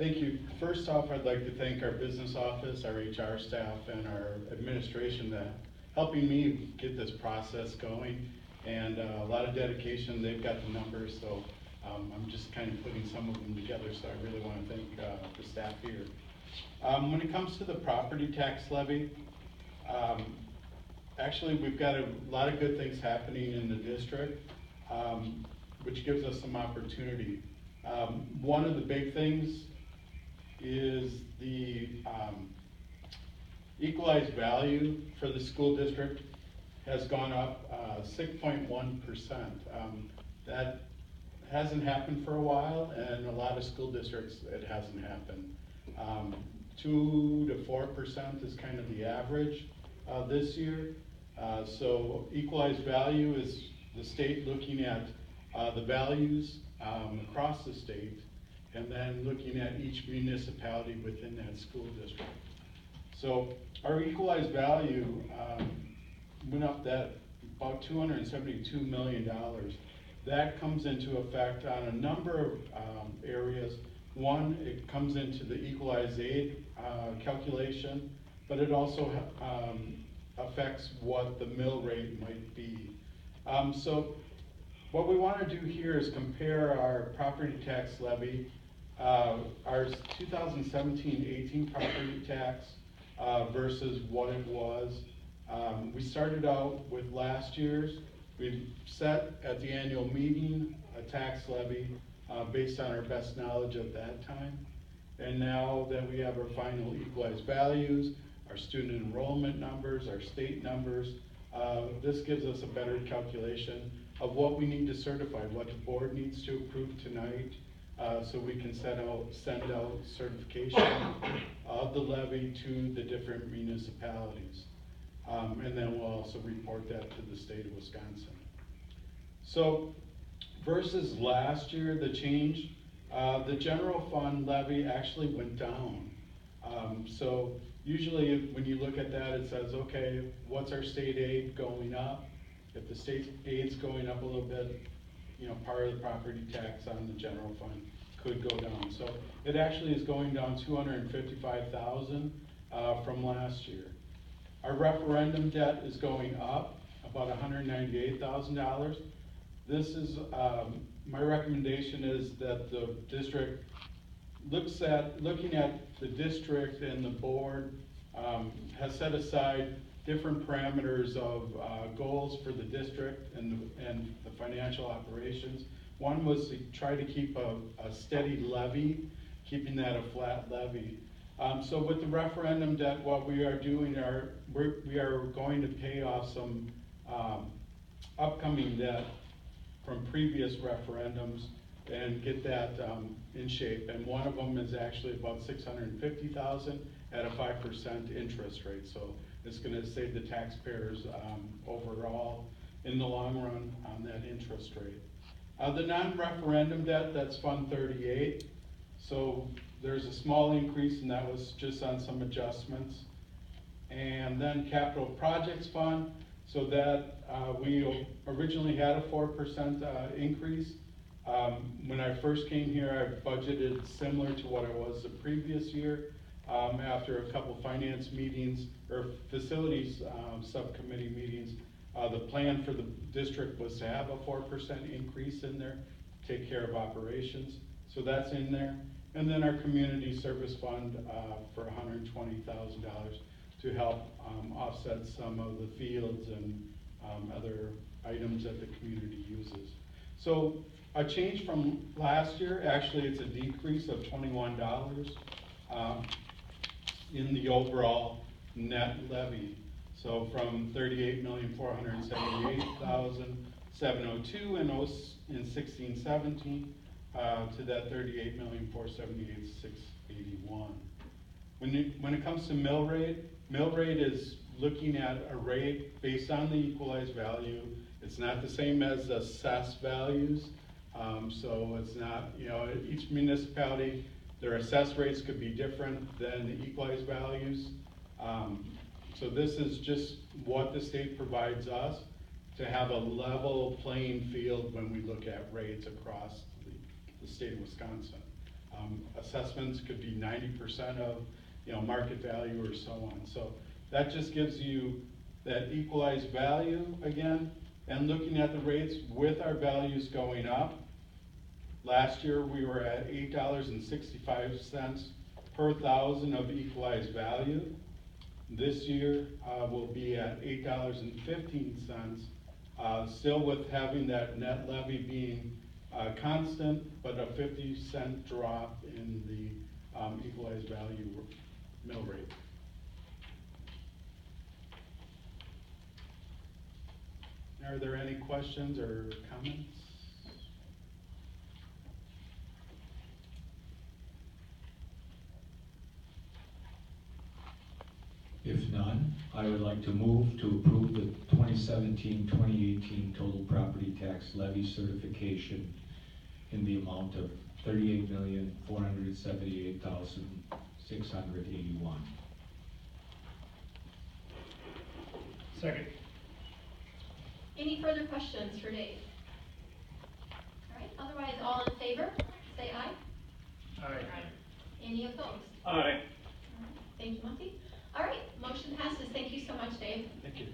Thank you. First off, I'd like to thank our business office, our HR staff, and our administration that helping me get this process going, and a lot of dedication. They've got the numbers, so I'm just kind of putting some of them together, so I really want to thank the staff here. When it comes to the property tax levy, actually we've got a lot of good things happening in the district, which gives us some opportunity. One of the big things is the equalized value for the school district has gone up 6.1%. That hasn't happened for a while, and a lot of school districts it hasn't happened. 2 to 4% is kind of the average this year. So equalized value is the state looking at the values across the state, and then looking at each municipality within that school district. So our equalized value went up that about $272 million. That comes into effect on a number of areas. One, it comes into the equalized aid calculation, but it also affects what the mill rate might be. So what we want to do here is compare our property tax levy, our 2017-18 property tax versus what it was. We started out with last year's. We set at the annual meeting a tax levy based on our best knowledge at that time. And now that we have our final equalized values, our student enrollment numbers, our state numbers, this gives us a better calculation of what we need to certify, what the board needs to approve tonight, so we can send out certification of the levy to the different municipalities. And then we'll also report that to the state of Wisconsin. So versus last year, the change, the general fund levy actually went down. So usually when you look at that, it says, okay, what's our state aid going up? If the state aid's going up a little bit, you know, part of the property tax on the general fund could go down. So it actually is going down $255,000 from last year. Our referendum debt is going up about $198,000. This is, my recommendation is that the district looking at the district, and the board has set aside different parameters of goals for the district and the financial operations. One was to try to keep a steady levy, keeping that a flat levy. So with the referendum debt, what we are doing we are going to pay off some upcoming debt from previous referendums and get that in shape. And one of them is actually about $650,000 at a 5% interest rate. So it's going to save the taxpayers overall in the long run on that interest rate. The non-referendum debt, that's Fund 38. So there's a small increase, and that was just on some adjustments. And then Capital Projects Fund, so that we originally had a 4% increase. When I first came here, I budgeted similar to what I was the previous year. After a couple finance meetings or facilities subcommittee meetings, the plan for the district was to have a 4% increase in there, take care of operations. So that's in there. And then our community service fund for $120,000 to help offset some of the fields and other items that the community uses. So a change from last year, actually it's a decrease of $21 in the overall net levy. So from $38,478,702 in 16-17 to that $38,478,681. When it comes to mill rate is looking at a rate based on the equalized value. It's not the same as assessed values. So it's not, you know, each municipality, their assessed rates could be different than the equalized values. So this is just what the state provides us to have a level playing field when we look at rates across the state of Wisconsin. Assessments could be 90% of, market value or so on. So that just gives you that equalized value again, and looking at the rates with our values going up. Last year, we were at $8.65 per thousand of equalized value. This year, we'll be at $8.15, still with having that net levy being constant, but a 50-cent drop in the equalized value mill rate. Are there any questions or comments? If none, I would like to move to approve the 2017-2018 total property tax levy certification in the amount of $38,478,681. Second. Any further questions for Dave? All right, otherwise, all in favor, say aye. Aye. Any opposed? Aye. Thank you, Monty. All right, motion passes. Thank you so much, Dave. Thank you.